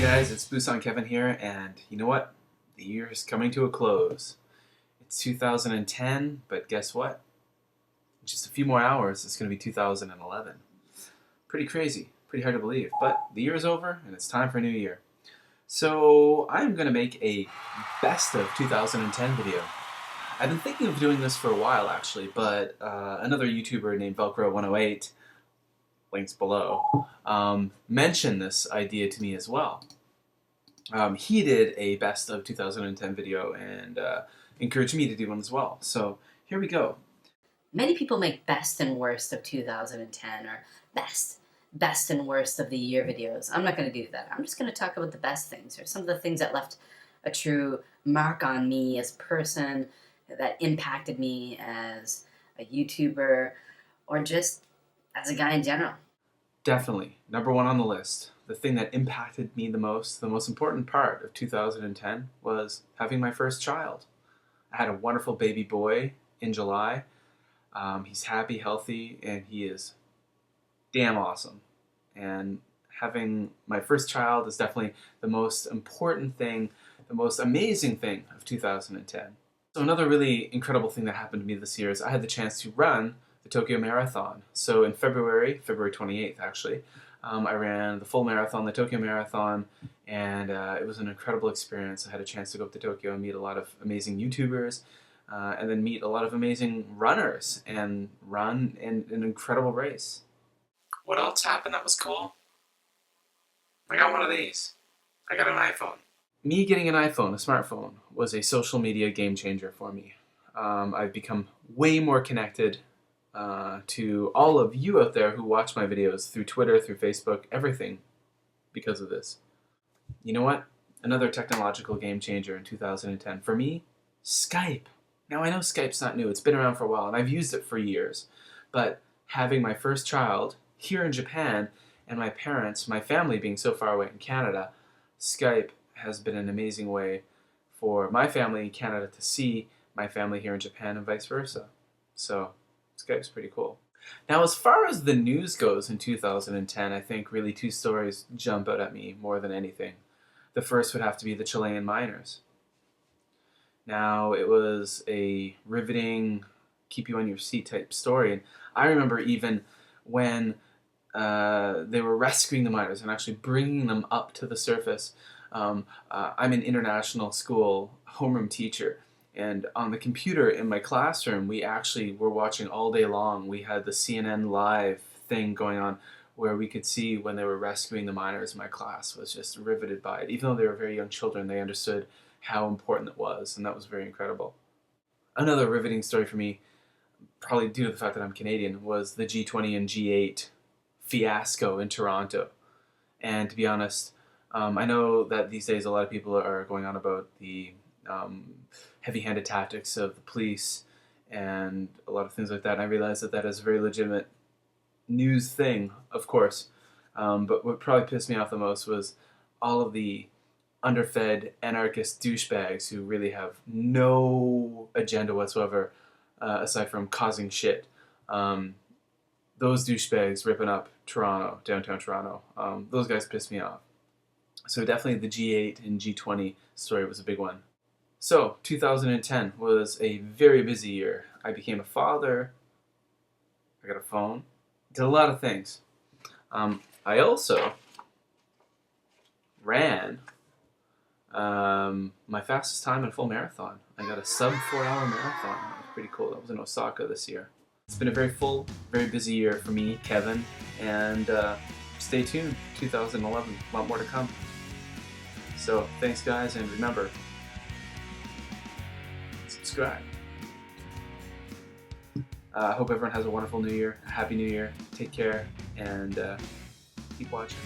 Hey guys, it's BusanKevin here, and you know what? The year is coming to a close. It's 2010, but guess what? In just a few more hours, it's going to be 2011. Pretty crazy, pretty hard to believe, but the year is over, and it's time for a new year. So I'm going to make a best of 2010 video. I've been thinking of doing this for a while, actually, but another YouTuber named Velcro108, links below, mentioned this idea to me as well. He did a best of 2010 video and encouraged me to do one as well. So here we go. Many people make best and worst of 2010 or best and worst of the year videos. I'm not going to do that. I'm just going to talk about the best things or some of the things that left a true mark on me as a person, that impacted me as a YouTuber, or just as a guy in general. Definitely. Number one on the list. The thing that impacted me the most important part of 2010 was having my first child. I had a wonderful baby boy in July. He's happy, healthy, and he is damn awesome. And having my first child is definitely the most important thing, the most amazing thing of 2010. So another really incredible thing that happened to me this year is I had the chance to run the Tokyo Marathon. So in February 28th actually, I ran the full marathon, the Tokyo Marathon, and it was an incredible experience. I had a chance to go up to Tokyo and meet a lot of amazing YouTubers, and then meet a lot of amazing runners and run in an incredible race. What else happened that was cool? I got one of these. I got an iPhone. Me getting an iPhone, a smartphone, was a social media game changer for me. I've become way more connected to all of you out there who watch my videos through Twitter, through Facebook, everything because of this. You know what? Another technological game changer in 2010. For me, Skype. Now I know Skype's not new, it's been around for a while and I've used it for years, but having my first child here in Japan and my parents, my family being so far away in Canada, Skype has been an amazing way for my family in Canada to see my family here in Japan and vice versa. So Skype's pretty cool. Now as far as the news goes in 2010, I think really two stories jump out at me more than anything. The first would have to be the Chilean miners. Now it was a riveting, keep you on your seat type story, and I remember even when they were rescuing the miners and actually bringing them up to the surface. I'm an international school homeroom teacher, and on the computer in my classroom we actually were watching all day long. We had the CNN live thing going on where we could see when they were rescuing the miners. My class was just riveted by it. Even though they were very young children, they understood how important it was, and that was very incredible. Another riveting story for me, probably due to the fact that I'm Canadian, was the G20 and G8 fiasco in Toronto. And to be honest, I know that these days a lot of people are going on about the heavy-handed tactics of the police and a lot of things like that. And I realize that that is a very legitimate news thing, of course. But what probably pissed me off the most was all of the underfed anarchist douchebags who really have no agenda whatsoever aside from causing shit. Those douchebags ripping up Toronto, downtown Toronto, those guys pissed me off. So definitely the G8 and G20 story was a big one. So 2010 was a very busy year. I became a father, I got a phone, did a lot of things. I also ran my fastest time in a full marathon. I got a sub 4-hour marathon. That was pretty cool. That was in Osaka this year. It's been a very full, very busy year for me, Kevin, and stay tuned. 2011, a lot more to come. So thanks guys, and remember, subscribe. I hope everyone has a wonderful new year, a happy new year, take care, and keep watching.